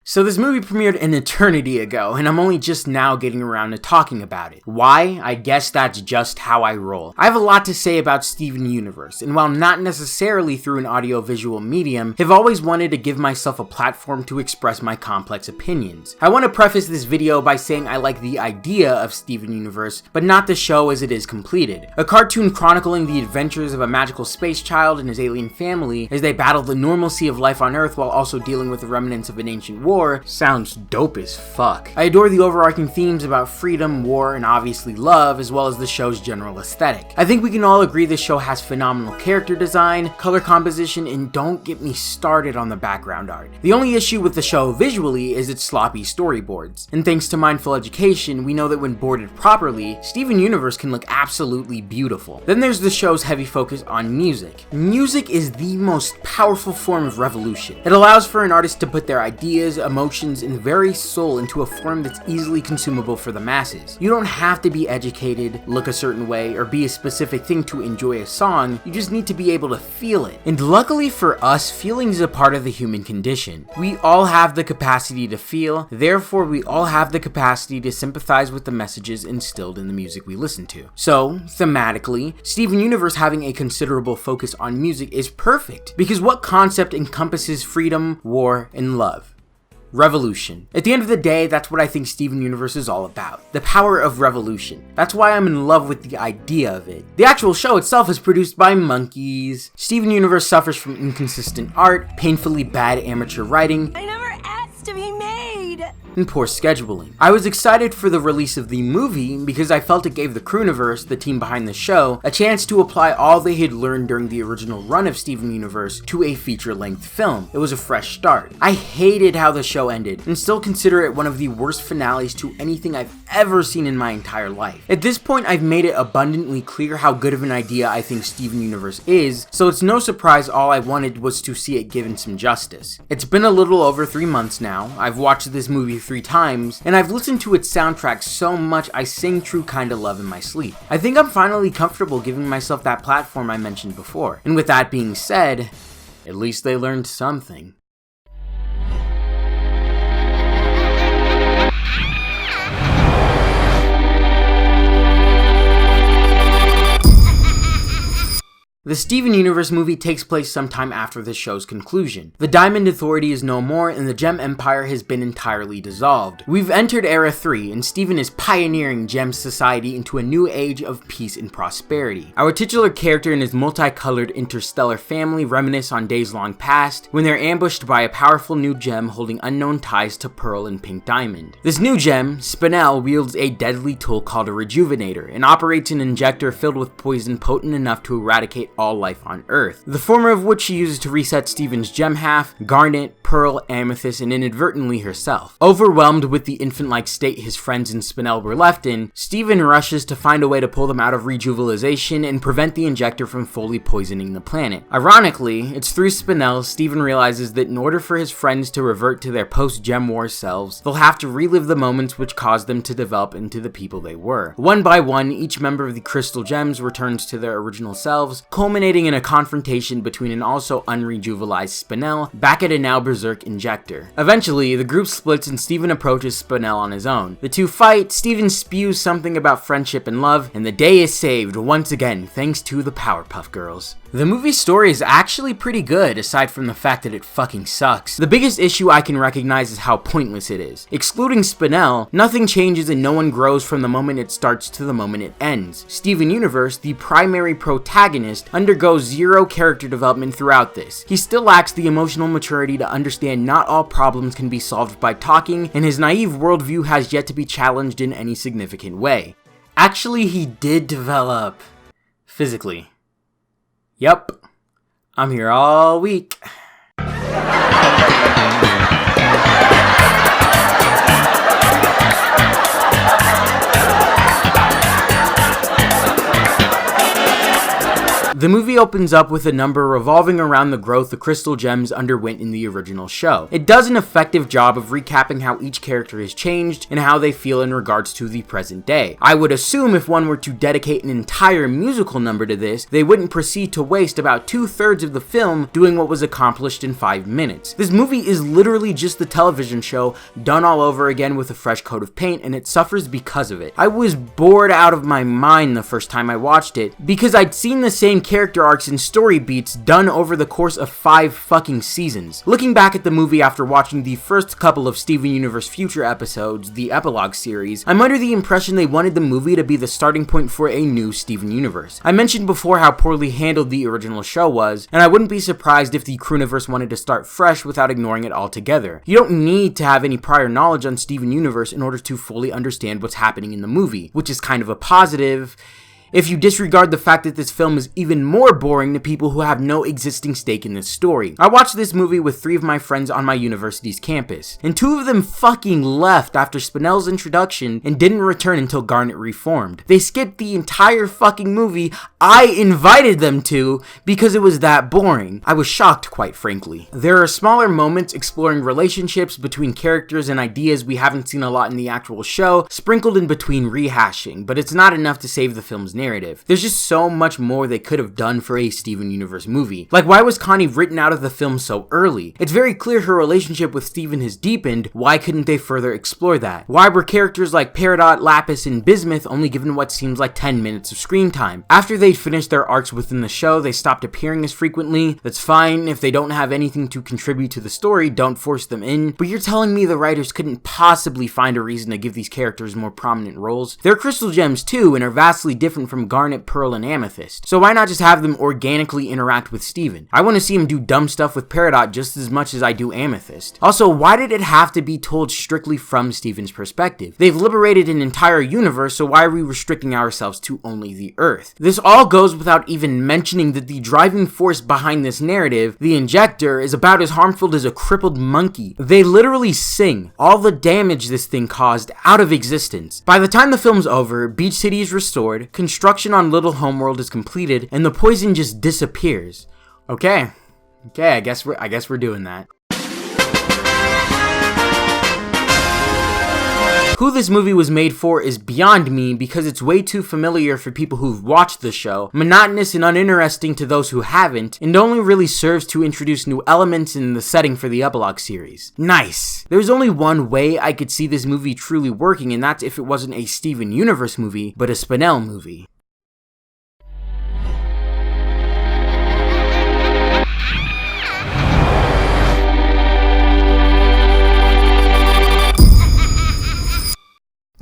So this movie premiered an eternity ago, and I'm only just now getting around to talking about it. Why? I guess that's just how I roll. I have a lot to say about Steven Universe, and while not necessarily through an audio-visual medium, have always wanted to give myself a platform to express my complex opinions. I want to preface this video by saying I like the idea of Steven Universe, but not the show as it is completed. A cartoon chronicling the adventures of a magical space child and his alien family as they battle the normalcy of life on Earth while also dealing with the remnants of an ancient war sounds dope as fuck. I adore the overarching themes about freedom, war, and obviously love, as well as the show's general aesthetic. I think we can all agree this show has phenomenal character design, color composition, and don't get me started on the background art. The only issue with the show visually is its sloppy storyboards. And thanks to Mindful Education, we know that when boarded properly, Steven Universe can look absolutely beautiful. Then there's the show's heavy focus on music. Music is the most powerful form of revolution. It allows for an artist to put their ideas, emotions, and very soul into a form that's easily consumable for the masses. You don't have to be educated, look a certain way, or be a specific thing to enjoy a song, you just need to be able to feel it. And luckily for us, feeling is a part of the human condition. We all have the capacity to feel, therefore we all have the capacity to sympathize with the messages instilled in the music we listen to. So, thematically, Steven Universe having a considerable focus on music is perfect, because what concept encompasses freedom, war, and love? Revolution. At the end of the day, that's what I think Steven Universe is all about. The power of revolution. That's why I'm in love with the idea of it. The actual show itself is produced by monkeys. Steven Universe suffers from inconsistent art, painfully bad amateur writing, I never asked to be made! and poor scheduling. I was excited for the release of the movie because I felt it gave the Crewniverse, the team behind the show, a chance to apply all they had learned during the original run of Steven Universe to a feature-length film. It was a fresh start. I hated how the show ended, and still consider it one of the worst finales to anything I've ever seen in my entire life. At this point, I've made it abundantly clear how good of an idea I think Steven Universe is, so it's no surprise all I wanted was to see it given some justice. It's been a little over 3 months now. I've watched this movie 3 times, and I've listened to its soundtrack so much I sing True Kinda Love in my sleep. I think I'm finally comfortable giving myself that platform I mentioned before. And with that being said, at least they learned something. The Steven Universe movie takes place sometime after the show's conclusion. The Diamond Authority is no more, and the Gem Empire has been entirely dissolved. We've entered Era 3, and Steven is pioneering Gem society into a new age of peace and prosperity. Our titular character and his multicolored interstellar family reminisce on days long past, when they're ambushed by a powerful new gem holding unknown ties to Pearl and Pink Diamond. This new gem, Spinel, wields a deadly tool called a Rejuvenator, and operates an injector filled with poison potent enough to eradicate all life on Earth. The former of which she uses to reset Steven's gem half, Garnet, Pearl, Amethyst, and inadvertently herself. Overwhelmed with the infant-like state his friends and Spinel were left in, Steven rushes to find a way to pull them out of rejuvenation and prevent the injector from fully poisoning the planet. Ironically, it's through Spinel Steven realizes that in order for his friends to revert to their post-Gem War selves, they'll have to relive the moments which caused them to develop into the people they were. One by one, each member of the Crystal Gems returns to their original selves, culminating in a confrontation between an also unrejuvenized Spinel back at a now berserk injector. Eventually, the group splits and Steven approaches Spinel on his own. The two fight, Steven spews something about friendship and love, and the day is saved once again thanks to the Powerpuff Girls. The movie's story is actually pretty good, aside from the fact that it fucking sucks. The biggest issue I can recognize is how pointless it is. Excluding Spinel, nothing changes and no one grows from the moment it starts to the moment it ends. Steven Universe, the primary protagonist, undergoes zero character development throughout this. He still lacks the emotional maturity to understand not all problems can be solved by talking, and his naive worldview has yet to be challenged in any significant way. Actually, he did develop physically. Yep, I'm here all week. The movie opens up with a number revolving around the growth the crystal gems underwent in the original show. It does an effective job of recapping how each character has changed and how they feel in regards to the present day. I would assume if one were to dedicate an entire musical number to this, they wouldn't proceed to waste about 2/3 of the film doing what was accomplished in 5 minutes. This movie is literally just the television show done all over again with a fresh coat of paint, and it suffers because of it. I was bored out of my mind the first time I watched it because I'd seen the same character arcs and story beats done over the course of 5 fucking seasons. Looking back at the movie after watching the first couple of Steven Universe Future episodes, the epilogue series, I'm under the impression they wanted the movie to be the starting point for a new Steven Universe. I mentioned before how poorly handled the original show was, and I wouldn't be surprised if the Crewniverse wanted to start fresh without ignoring it altogether. You don't need to have any prior knowledge on Steven Universe in order to fully understand what's happening in the movie, which is kind of a positive if you disregard the fact that this film is even more boring to people who have no existing stake in this story. I watched this movie with 3 of my friends on my university's campus, and 2 of them fucking left after Spinel's introduction and didn't return until Garnet reformed. They skipped the entire fucking movie I invited them to because it was that boring. I was shocked, quite frankly. There are smaller moments exploring relationships between characters and ideas we haven't seen a lot in the actual show, sprinkled in between rehashing, but it's not enough to save the film's narrative. There's just so much more they could have done for a Steven Universe movie. Like, why was Connie written out of the film so early? It's very clear her relationship with Steven has deepened. Why couldn't they further explore that? Why were characters like Peridot, Lapis, and Bismuth only given what seems like 10 minutes of screen time? After they'd finished their arcs within the show, they stopped appearing as frequently. That's fine. If they don't have anything to contribute to the story, don't force them in. But you're telling me the writers couldn't possibly find a reason to give these characters more prominent roles? They're crystal gems too, and are vastly different from Garnet, Pearl, and Amethyst. So why not just have them organically interact with Steven? I want to see him do dumb stuff with Peridot just as much as I do Amethyst. Also, why did it have to be told strictly from Steven's perspective? They've liberated an entire universe, so why are we restricting ourselves to only the Earth? This all goes without even mentioning that the driving force behind this narrative, the Injector, is about as harmful as a crippled monkey. They literally sing all the damage this thing caused out of existence. By the time the film's over, Beach City is restored, construction on Little Homeworld is completed, and the poison just disappears. Okay, I guess we're doing that. Who this movie was made for is beyond me because it's way too familiar for people who've watched the show, monotonous and uninteresting to those who haven't, and only really serves to introduce new elements in the setting for the epilogue series. Nice! There's only one way I could see this movie truly working, and that's if it wasn't a Steven Universe movie, but a Spinel movie.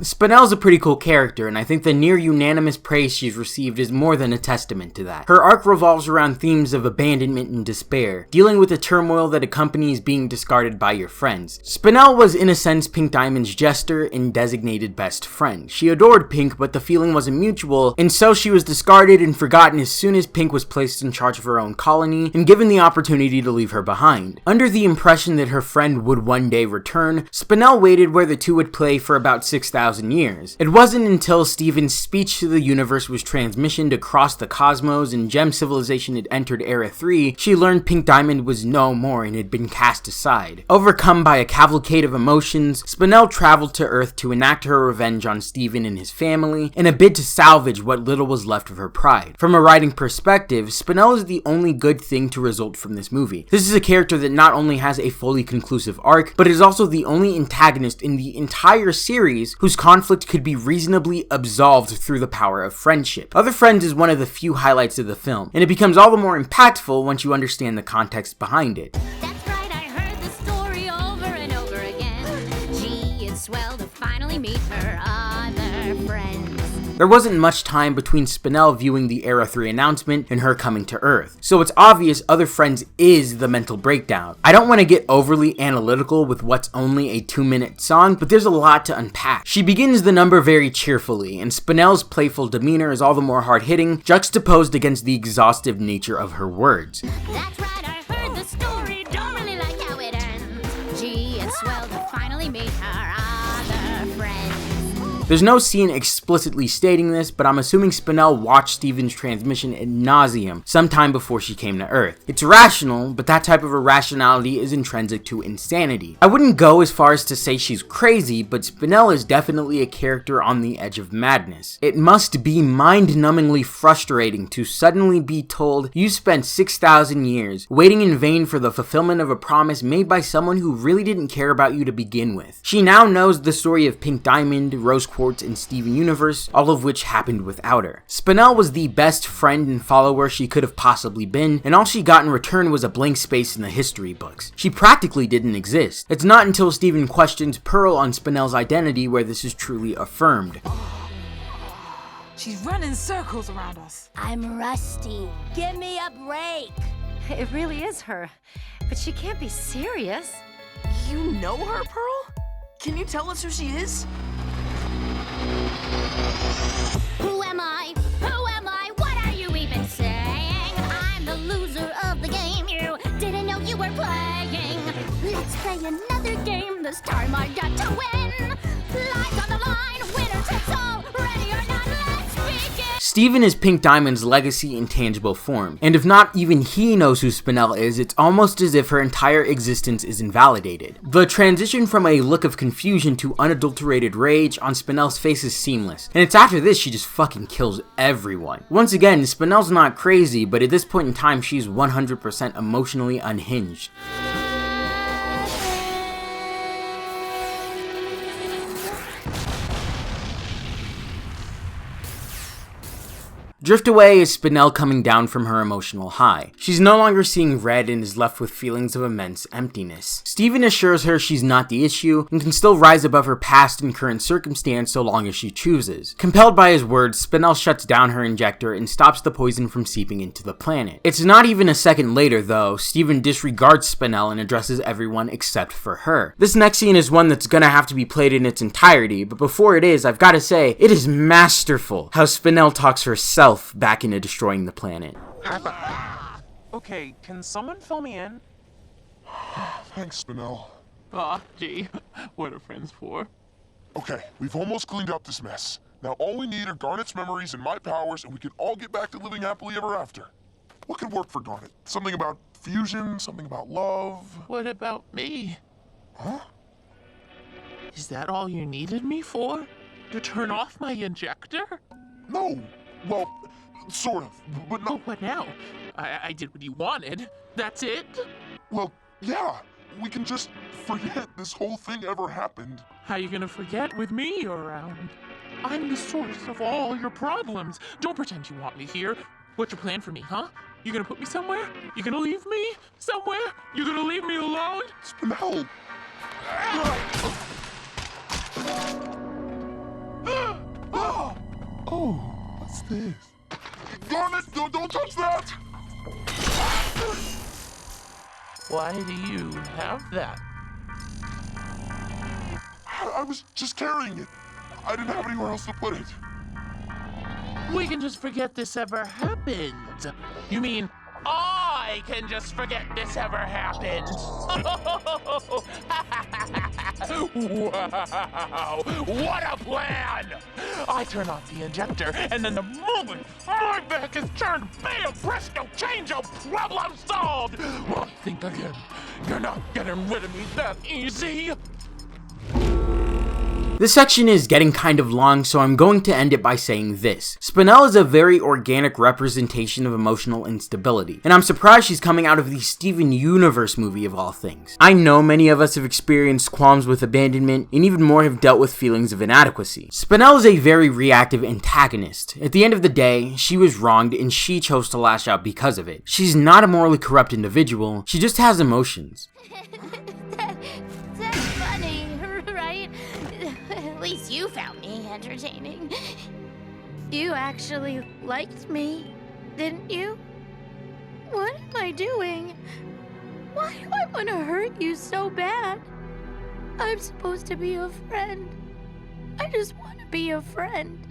Spinel's a pretty cool character, and I think the near unanimous praise she's received is more than a testament to that. Her arc revolves around themes of abandonment and despair, dealing with the turmoil that accompanies being discarded by your friends. Spinel was in a sense Pink Diamond's jester and designated best friend. She adored Pink, but the feeling wasn't mutual, and so she was discarded and forgotten as soon as Pink was placed in charge of her own colony and given the opportunity to leave her behind. Under the impression that her friend would one day return, Spinel waited where the two would play for about 6,000 years. It wasn't until Steven's speech to the universe was transmissioned across the cosmos and Gem civilization had entered Era 3, she learned Pink Diamond was no more and had been cast aside. Overcome by a cavalcade of emotions, Spinel traveled to Earth to enact her revenge on Steven and his family in a bid to salvage what little was left of her pride. From a writing perspective, Spinel is the only good thing to result from this movie. This is a character that not only has a fully conclusive arc, but is also the only antagonist in the entire series whose conflict could be reasonably absolved through the power of friendship. Other Friends is one of the few highlights of the film, and it becomes all the more impactful once you understand the context behind it. That's right, I heard the story over and over again. Gee, it's swell to finally meet her other friends. There wasn't much time between Spinel viewing the Era 3 announcement and her coming to Earth, so it's obvious Other Friends is the mental breakdown. I don't want to get overly analytical with what's only a 2-minute song, but there's a lot to unpack. She begins the number very cheerfully, and Spinel's playful demeanor is all the more hard-hitting, juxtaposed against the exhaustive nature of her words. That's right, I heard the story, don't really like how it ends. Gee, it's swell to finally meet her other friends. There's no scene explicitly stating this, but I'm assuming Spinel watched Steven's transmission ad nauseum sometime before she came to Earth. It's rational, but that type of irrationality is intrinsic to insanity. I wouldn't go as far as to say she's crazy, but Spinel is definitely a character on the edge of madness. It must be mind-numbingly frustrating to suddenly be told you spent 6,000 years waiting in vain for the fulfillment of a promise made by someone who really didn't care about you to begin with. She now knows the story of Pink Diamond, Rose Quartz, and Steven Universe, all of which happened without her. Spinel was the best friend and follower she could have possibly been, and all she got in return was a blank space in the history books. She practically didn't exist. It's not until Steven questions Pearl on Spinel's identity where this is truly affirmed. She's running circles around us. I'm rusty. Give me a break. It really is her, but she can't be serious. You know her, Pearl? Can you tell us who she is? Who am I? Who am I? What are you even saying? I'm the loser of the game. You didn't know you were playing. Let's play another game. This time I got to win. Lives on the line. Winner takes all. Ready or not, let's begin. Steven is Pink Diamond's legacy in tangible form, and if not even he knows who Spinel is, it's almost as if her entire existence is invalidated. The transition from a look of confusion to unadulterated rage on Spinel's face is seamless, and it's after this she just fucking kills everyone. Once again, Spinel's not crazy, but at this point in time she's 100% emotionally unhinged. Drift Away is Spinel coming down from her emotional high. She's no longer seeing red and is left with feelings of immense emptiness. Steven assures her she's not the issue and can still rise above her past and current circumstance so long as she chooses. Compelled by his words, Spinel shuts down her injector and stops the poison from seeping into the planet. It's not even a second later though, Steven disregards Spinel and addresses everyone except for her. This next scene is one that's gonna have to be played in its entirety, but before it is, I've gotta say, it is masterful how Spinel talks herself back into destroying the planet. Okay, can someone fill me in? Thanks, Spinel. Aw, gee, what are friends for? Okay, we've almost cleaned up this mess. Now all we need are Garnet's memories and my powers, and we can all get back to living happily ever after. What could work for Garnet? Something about fusion? Something about love? What about me? Huh? Is that all you needed me for? To turn off my injector? No. Well, sort of, but Oh, no. what now? I did what you wanted. That's it? Well, yeah. We can just forget this whole thing ever happened. How you gonna forget with me around? I'm the source of all your problems. Don't pretend you want me here. What's your plan for me, huh? You gonna put me somewhere? You gonna leave me somewhere? You gonna leave me alone? Spinel! Oh, what's this? Garnet, don't touch that! Why do you have that? I was just carrying it. I didn't have anywhere else to put it. We can just forget this ever happened. You mean I can just forget this ever happened? Wow! What a plan! I turn off the injector, and then the moment my back is turned, bam, presto, change-o, problem solved! Well, think again. You're not getting rid of me that easy. This section is getting kind of long, so I'm going to end it by saying this. Spinel is a very organic representation of emotional instability, and I'm surprised she's coming out of the Steven Universe movie of all things. I know many of us have experienced qualms with abandonment, and even more have dealt with feelings of inadequacy. Spinel is a very reactive antagonist. At the end of the day, she was wronged, and she chose to lash out because of it. She's not a morally corrupt individual, she just has emotions. That's funny, right? At least you found me entertaining. You actually liked me, didn't you? What am I doing? Why do I want to hurt you so bad? I'm supposed to be a friend. I just want to be a friend.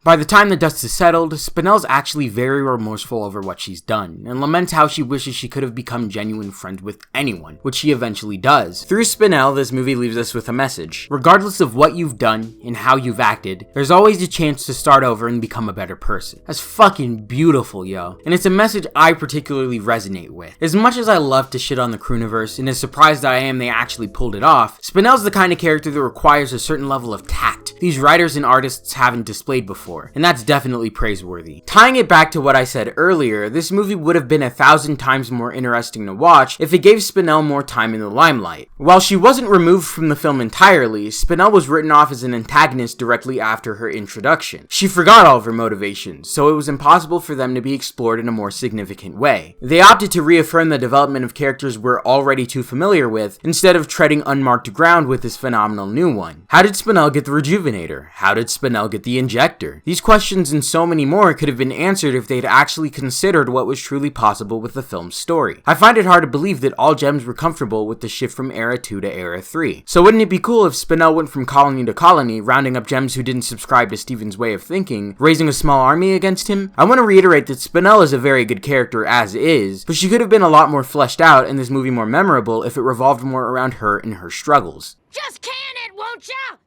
By the time the dust is settled, Spinel's actually very remorseful over what she's done, and laments how she wishes she could have become genuine friends with anyone, which she eventually does. Through Spinel, this movie leaves us with a message. Regardless of what you've done and how you've acted, there's always a chance to start over and become a better person. That's fucking beautiful, yo. And it's a message I particularly resonate with. As much as I love to shit on the Crewniverse, and as surprised I am they actually pulled it off, Spinel's the kind of character that requires a certain level of tact these writers and artists haven't displayed before, and that's definitely praiseworthy. Tying it back to what I said earlier, this movie would have been 1,000 times more interesting to watch if it gave Spinel more time in the limelight. While she wasn't removed from the film entirely, Spinel was written off as an antagonist directly after her introduction. She forgot all of her motivations, so it was impossible for them to be explored in a more significant way. They opted to reaffirm the development of characters we're already too familiar with, instead of treading unmarked ground with this phenomenal new one. How did Spinel get the rejuvenator? How did Spinel get the injector? These questions and so many more could have been answered if they'd actually considered what was truly possible with the film's story. I find it hard to believe that all gems were comfortable with the shift from Era 2 to Era 3. So wouldn't it be cool if Spinel went from colony to colony, rounding up gems who didn't subscribe to Steven's way of thinking, raising a small army against him? I want to reiterate that Spinel is a very good character as is, but she could have been a lot more fleshed out and this movie more memorable if it revolved more around her and her struggles. Just can it, won't ya?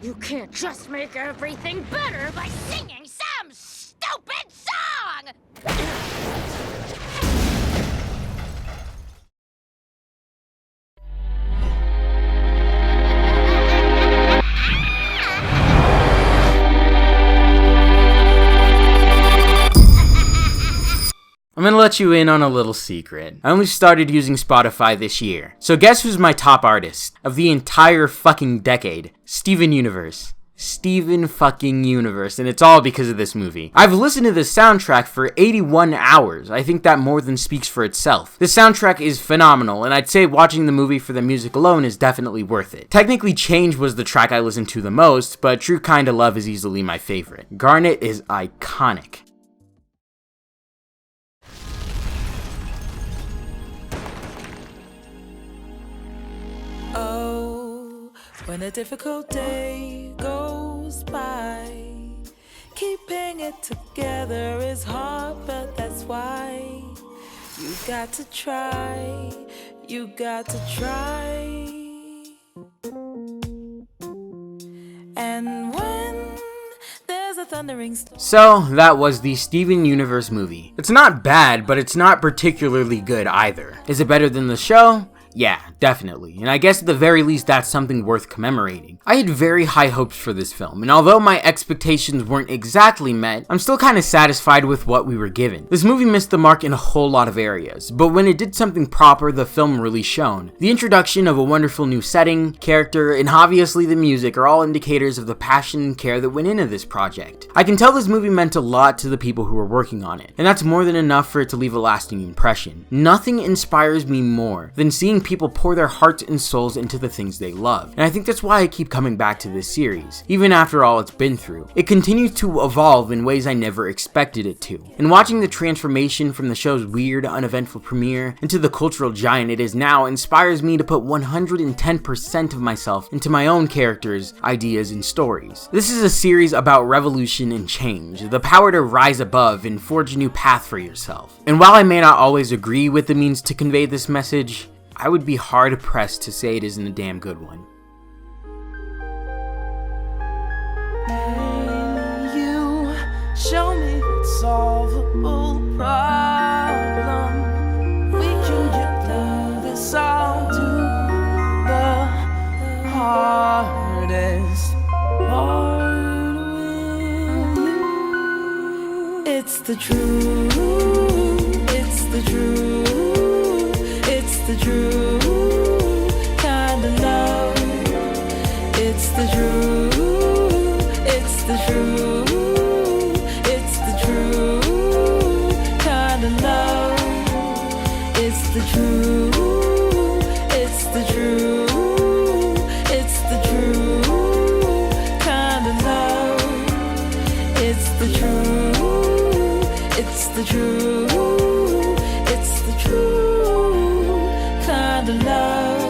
You can't just make everything better by singing some stupid song! I'm gonna let you in on a little secret. I only started using Spotify this year. So guess who's my top artist of the entire fucking decade? Steven Universe. Steven fucking Universe, and it's all because of this movie. I've listened to this soundtrack for 81 hours. I think that more than speaks for itself. The soundtrack is phenomenal, and I'd say watching the movie for the music alone is definitely worth it. Technically, Change was the track I listened to the most, but True Kinda Love is easily my favorite. Garnet is iconic. When a difficult day goes by, keeping it together is hard, but that's why you got to try, you got to try. And when there's a thundering storm. So, that was the Steven Universe movie. It's not bad, but it's not particularly good either. Is it better than the show? Yeah, definitely, and I guess at the very least that's something worth commemorating. I had very high hopes for this film, and although my expectations weren't exactly met, I'm still kinda satisfied with what we were given. This movie missed the mark in a whole lot of areas, but when it did something proper, the film really shone. The introduction of a wonderful new setting, character, and obviously the music are all indicators of the passion and care that went into this project. I can tell this movie meant a lot to the people who were working on it, and that's more than enough for it to leave a lasting impression. Nothing inspires me more than seeing people pour their hearts and souls into the things they love, and I think that's why I keep coming back to this series, even after all it's been through. It continues to evolve in ways I never expected it to, and watching the transformation from the show's weird, uneventful premiere into the cultural giant it is now inspires me to put 110% of myself into my own characters, ideas, and stories. This is a series about revolution and change, the power to rise above and forge a new path for yourself. And while I may not always agree with the means to convey this message, I would be hard-pressed to say it isn't a damn good one. You show me that solvable problem. We can get through this all to the hardest part with you. It's the truth. It's the truth. It's the true kind of love. It's the true. It's the true. It's the true kind of love. It's the true. It's the true. It's the true kind of love. It's the true. It's the true. It's the true kind of love.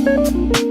you.